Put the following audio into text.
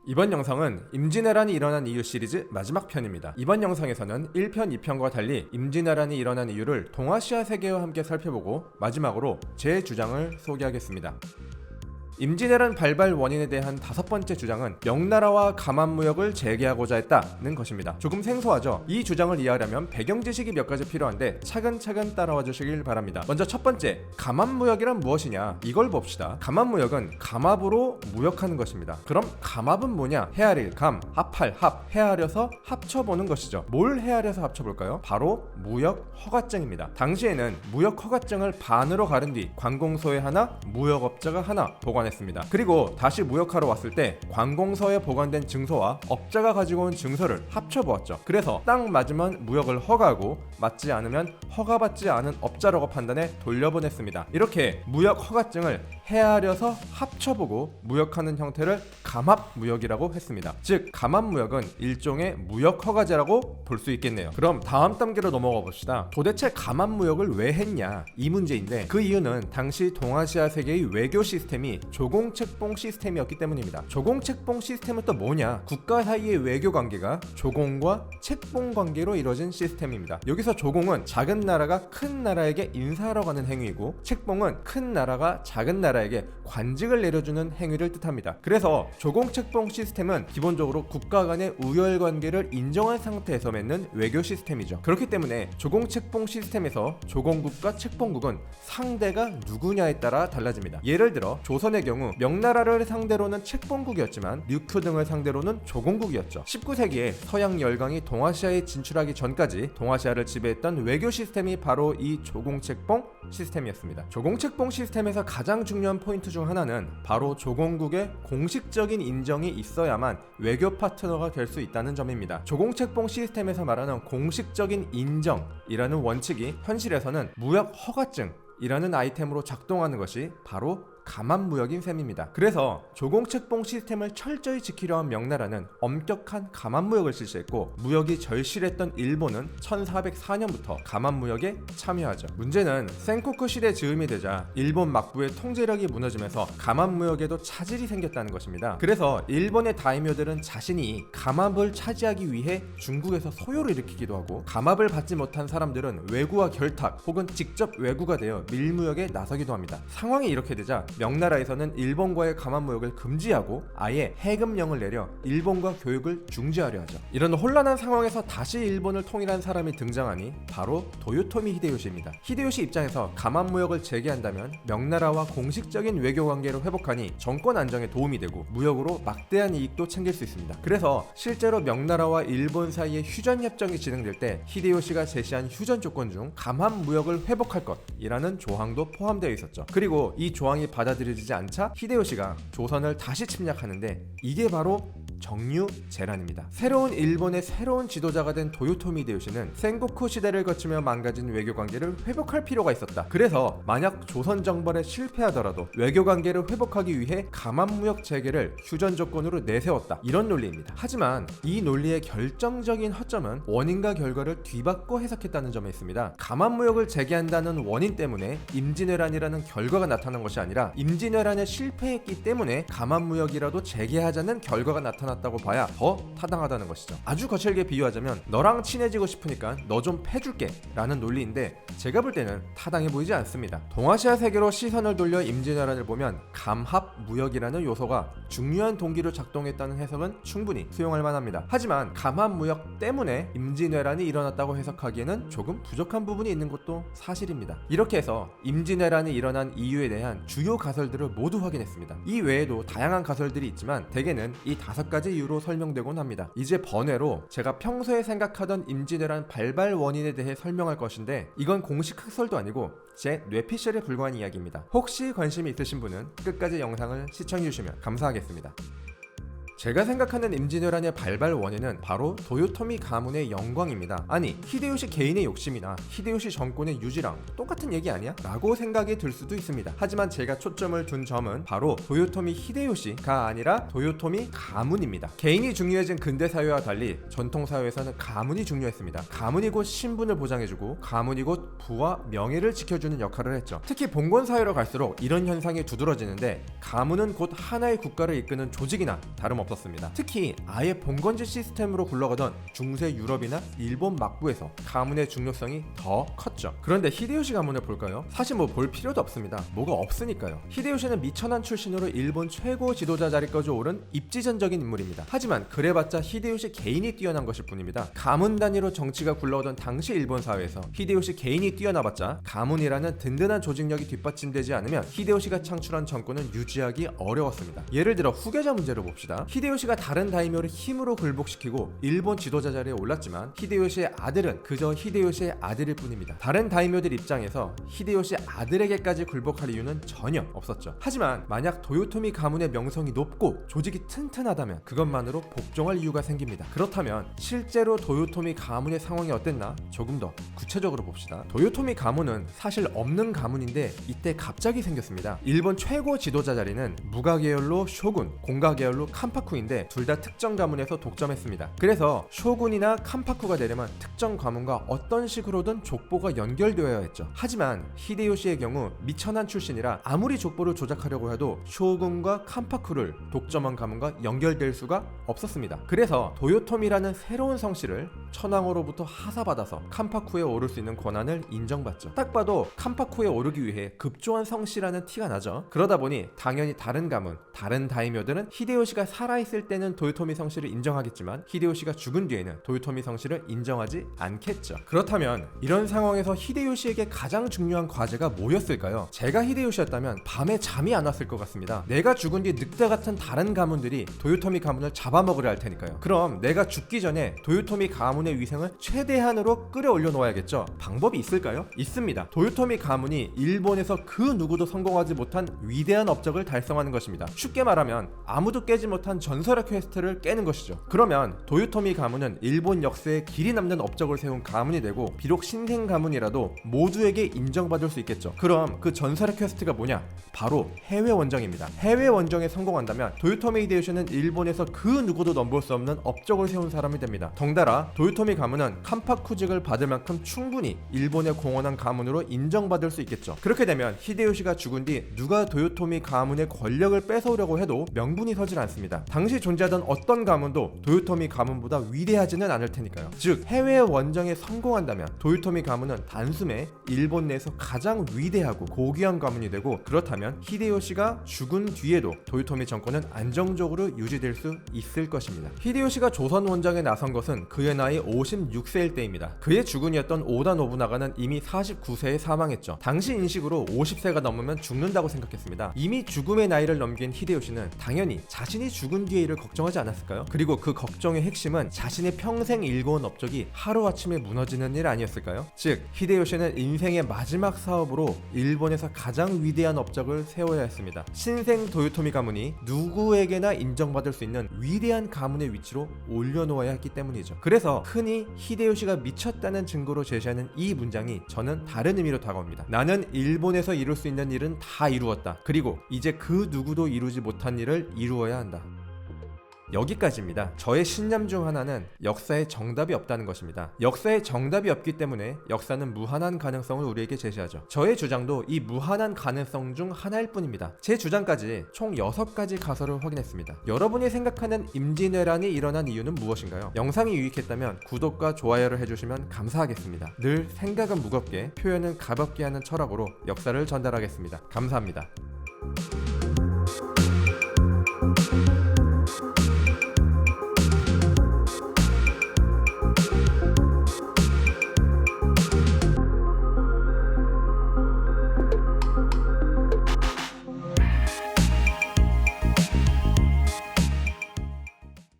이번 영상은 임진왜란이 일어난 이유 시리즈 마지막 편입니다. 이번 영상에서는 1편, 2편과 달리 임진왜란이 일어난 이유를 동아시아 세계와 함께 살펴보고 마지막으로 제 주장을 소개하겠습니다. 임진왜란 발발 원인에 대한 5번째 주장은 명나라와 감한무역을 재개하고자 했다는 것입니다. 조금 생소하죠? 이 주장을 이해하려면 배경 지식이 몇 가지 필요한데 차근차근 따라와 주시길 바랍니다. 먼저 첫 번째, 감한무역이란 무엇이냐? 이걸 봅시다. 감한무역은 감합으로 무역하는 것입니다. 그럼 감합은 뭐냐? 헤아릴 감, 합할 합, 헤아려서 합쳐보는 것이죠. 뭘 헤아려서 합쳐볼까요? 바로 무역 허가증입니다. 당시에는 무역 허가증을 반으로 가른 뒤 관공서에 하나, 무역업자가 하나 보관했습니다. 그리고 다시 무역하러 왔을 때 관공서에 보관된 증서와 업자가 가지고 온 증서를 합쳐보았죠. 그래서 딱 맞으면 무역을 허가하고 맞지 않으면 허가받지 않은 업자라고 판단해 돌려보냈습니다. 이렇게 무역 허가증을 헤아려서 합쳐보고 무역하는 형태를 감합무역이라고 했습니다. 즉 감합무역은 일종의 무역 허가제라고 볼 수 있겠네요. 그럼 다음 단계로 넘어가 봅시다. 도대체 감합무역을 왜 했냐? 이 문제인데 그 이유는 당시 동아시아 세계의 외교 시스템이 조공책봉 시스템이었기 때문입니다. 조공책봉 시스템은 또 뭐냐? 국가 사이의 외교 관계가 조공과 책봉 관계로 이루어진 시스템입니다. 여기서 조공은 작은 나라가 큰 나라에게 인사하러 가는 행위이고 책봉은 큰 나라가 작은 나라에게 관직을 내려주는 행위를 뜻합니다. 그래서 조공책봉 시스템은 기본적으로 국가 간의 우열 관계를 인정한 상태에서 맺는 외교 시스템이죠. 그렇기 때문에 조공책봉 시스템에서 조공국과 책봉국은 상대가 누구냐에 따라 달라집니다. 예를 들어 조선의 경우 명나라를 상대로는 책봉국이었지만 류큐 등을 상대로는 조공국이었죠. 19세기에 서양 열강이 동아시아에 진출하기 전까지 동아시아를 지배했던 외교 시스템이 바로 이 조공책봉 시스템이었습니다. 조공책봉 시스템에서 가장 중요한 포인트 중 하나는 바로 조공국의 공식적인 인정이 있어야만 외교 파트너가 될 수 있다는 점입니다. 조공책봉 시스템에서 말하는 공식적인 인정이라는 원칙이 현실에서는 무역 허가증 이라는 아이템으로 작동하는 것이 바로 감합무역인 셈입니다. 그래서 조공책봉 시스템을 철저히 지키려 한 명나라는 엄격한 감합무역을 실시했고 무역이 절실했던 일본은 1404년부터 감합무역에 참여하죠. 문제는 센코쿠 시대 즈음이 되자 일본 막부의 통제력이 무너지면서 감합무역에도 차질이 생겼다는 것입니다. 그래서 일본의 다이묘들은 자신이 감합을 차지하기 위해 중국에서 소요를 일으키기도 하고 감합을 받지 못한 사람들은 외구와 결탁 혹은 직접 외구가 되어 밀무역에 나서기도 합니다. 상황이 이렇게 되자 명나라에서는 일본과의 감합무역을 금지하고 아예 해금령을 내려 일본과 교육을 중지하려 하죠. 이런 혼란한 상황에서 다시 일본을 통일한 사람이 등장하니 바로 도요토미 히데요시입니다. 히데요시 입장에서 감합무역을 재개한다면 명나라와 공식적인 외교관계를 회복하니 정권 안정에 도움이 되고 무역으로 막대한 이익도 챙길 수 있습니다. 그래서 실제로 명나라와 일본 사이에 휴전협정이 진행될 때 히데요시가 제시한 휴전 조건 중 감합무역을 회복할 것이라는 조항도 포함되어 있었죠. 그리고 이 조항이 받아들여지지 않자 히데요시가 조선을 다시 침략하는데 이게 바로 정류재란입니다. 새로운 일본의 새로운 지도자가 된 도요토미 히데요시는 센고쿠 시대를 거치며 망가진 외교관계를 회복할 필요가 있었다. 그래서 만약 조선 정벌에 실패하더라도 외교관계를 회복하기 위해 감합무역 재개를 휴전 조건으로 내세웠다. 이런 논리입니다. 하지만 이 논리의 결정적인 허점은 원인과 결과를 뒤바꿔 해석했다는 점에 있습니다. 감합무역을 재개한다는 원인 때문에 임진왜란이라는 결과가 나타난 것이 아니라 임진왜란에 실패했기 때문에 감합무역이라도 재개하자는 결과가 나타났다고 봐야 더 타당하다는 것이죠. 아주 거칠게 비유하자면 너랑 친해지고 싶으니까 너 좀 패줄게 라는 논리인데 제가 볼 때는 타당해 보이지 않습니다. 동아시아 세계로 시선을 돌려 임진왜란을 보면 감합무역이라는 요소가 중요한 동기로 작동했다는 해석은 충분히 수용할 만합니다. 하지만 감합무역 때문에 임진왜란이 일어났다고 해석하기에는 조금 부족한 부분이 있는 것도 사실입니다. 이렇게 해서 임진왜란이 일어난 이유에 대한 주요 가설들을 모두 확인했습니다. 이 외에도 다양한 가설들이 있지만 대개는 이 5가지 이유로 설명되곤 합니다. 이제 번외로 제가 평소에 생각하던 임진왜란 발발 원인에 대해 설명할 것인데 이건 공식 학설도 아니고 제 뇌피셜에 불과한 이야기입니다. 혹시 관심이 있으신 분은 끝까지 영상을 시청해주시면 감사하겠습니다. 제가 생각하는 임진왜란의 발발 원인은 바로 도요토미 가문의 영광입니다. 아니 히데요시 개인의 욕심이나 히데요시 정권의 유지랑 똑같은 얘기 아니야? 라고 생각이 들 수도 있습니다. 하지만 제가 초점을 둔 점은 바로 도요토미 히데요시가 아니라 도요토미 가문입니다. 개인이 중요해진 근대사회와 달리 전통사회에서는 가문이 중요했습니다. 가문이 곧 신분을 보장해주고 가문이 곧 부와 명예를 지켜주는 역할을 했죠. 특히 봉건사회로 갈수록 이런 현상이 두드러지는데 가문은 곧 하나의 국가를 이끄는 조직이나 다름없습니다. 없었습니다. 특히 아예 봉건지 시스템으로 굴러가던 중세 유럽이나 일본 막부에서 가문의 중요성이 더 컸죠. 그런데 히데요시 가문을 볼까요? 사실 뭐 볼 필요도 없습니다. 뭐가 없으니까요. 히데요시는 미천한 출신으로 일본 최고 지도자 자리까지 오른 입지전적인 인물입니다. 하지만 그래봤자 히데요시 개인이 뛰어난 것일 뿐입니다. 가문 단위로 정치가 굴러오던 당시 일본 사회에서 히데요시 개인이 뛰어나봤자 가문이라는 든든한 조직력이 뒷받침되지 않으면 히데요시가 창출한 정권은 유지하기 어려웠습니다. 예를 들어 후계자 문제를 봅시다. 히데요시가 다른 다이묘를 힘으로 굴복시키고 일본 지도자 자리에 올랐지만 히데요시의 아들은 그저 히데요시의 아들일 뿐입니다. 다른 다이묘들 입장에서 히데요시 아들에게까지 굴복할 이유는 전혀 없었죠. 하지만 만약 도요토미 가문의 명성이 높고 조직이 튼튼하다면 그것만으로 복종할 이유가 생깁니다. 그렇다면 실제로 도요토미 가문의 상황이 어땠나 조금 더 구체적으로 봅시다. 도요토미 가문은 사실 없는 가문인데 이때 갑자기 생겼습니다. 일본 최고 지도자 자리는 무가 계열로 쇼군, 공가 계열로 칸파쿠인데 둘 다 특정 가문에서 독점했습니다. 그래서 쇼군이나 칸파쿠가 되려면 특정 가문과 어떤 식으로든 족보가 연결되어야 했죠. 하지만 히데요시의 경우 미천한 출신이라 아무리 족보를 조작하려고 해도 쇼군과 칸파쿠를 독점한 가문과 연결될 수가 없었습니다. 그래서 도요토미라는 새로운 성씨를 천황으로부터 하사받아서 칸파쿠에 오를 수 있는 권한을 인정받죠. 딱 봐도 칸파쿠에 오르기 위해 급조한 성씨라는 티가 나죠. 그러다 보니 당연히 다른 가문, 다른 다이묘들은 히데요시가 살아있을 때는 도요토미 성씨를 인정하겠지만 히데요시가 죽은 뒤에는 도요토미 성씨를 인정하지 않겠죠. 그렇다면 이런 상황에서 히데요시에게 가장 중요한 과제가 뭐였을까요? 제가 히데요시였다면 밤에 잠이 안 왔을 것 같습니다. 내가 죽은 뒤 늑대 같은 다른 가문들이 도요토미 가문을 잡아먹으려 할 테니까요. 그럼 내가 죽기 전에 도요토미 가문의 위생을 최대한으로 끌어올려 놓아야겠죠. 방법이 있을까요? 있습니다. 도요토미 가문이 일본에서 그 누구도 성공하지 못한 위대한 업적을 달성하는 것입니다. 쉽게 말하면 아무도 깨지 못한 전설의 퀘스트를 깨는 것이죠. 그러면 도요토미 가문은 일본 역사에 길이 남는 업적을 세운 가문이 되고 비록 신생 가문이라도 모두에게 인정받을 수 있겠죠. 그럼 그 전설의 퀘스트가 뭐냐? 바로 해외 원정입니다. 해외 원정에 성공한다면 도요토미 히데요시는 일본에서 그 누구도 넘볼 수 없는 업적을 세운 사람이 됩니다. 덩달아 도요토미 가문은 칸파쿠직을 받을 만큼 충분히 일본의 공헌한 가문으로 인정받을 수 있겠죠. 그렇게 되면 히데요시가 죽은 뒤 누가 도요토미 가문의 권력을 뺏어오려고 해도 명분이 서질 않습니다. 당시 존재하던 어떤 가문도 도요토미 가문보다 위대하지는 않을 테니까요. 즉 해외 원정에 성공한다면 도요토미 가문은 단숨에 일본 내에서 가장 위대하고 고귀한 가문이 되고, 그렇다면 히데요시가 죽은 뒤에도 도요토미 정권은 안정적으로 유지될 수 있을 것입니다. 히데요시가 조선 원정에 나선 것은 그의 나이 56세일 때입니다. 그의 주군이었던 오다 노부나가는 이미 49세에 사망했죠. 당시 인식으로 50세가 넘으면 죽는다고 생각했습니다. 이미 죽음의 나이를 넘긴 히데요시는 당연히 자신이 죽은 뒤의 일을 걱정하지 않았을까요? 그리고 그 걱정의 핵심은 자신의 평생 일궈온 업적이 하루아침에 무너지는 일 아니었을까요? 즉 히데요시는 인생의 마지막 사업으로 일본에서 가장 위대한 업적을 세워야 했습니다. 신생 도요토미 가문이 누구에게나 인정받을 수 있는 위대한 가문의 위치로 올려놓아야 했기 때문이죠. 그래서 흔히 히데요시가 미쳤다는 증거로 제시하는 이 문장이 저는 다른 의미로 다가옵니다. 나는 일본에서 이룰 수 있는 일은 다 이루었다. 그리고 이제 그 누구도 이루지 못한 일을 이루어야 한다. 여기까지입니다. 저의 신념 중 하나는 역사에 정답이 없다는 것입니다. 역사에 정답이 없기 때문에 역사는 무한한 가능성을 우리에게 제시하죠. 저의 주장도 이 무한한 가능성 중 하나일 뿐입니다. 제 주장까지 총 6가지 가설을 확인했습니다. 여러분이 생각하는 임진왜란이 일어난 이유는 무엇인가요? 영상이 유익했다면 구독과 좋아요를 해주시면 감사하겠습니다. 늘 생각은 무겁게, 표현은 가볍게 하는 철학으로 역사를 전달하겠습니다. 감사합니다.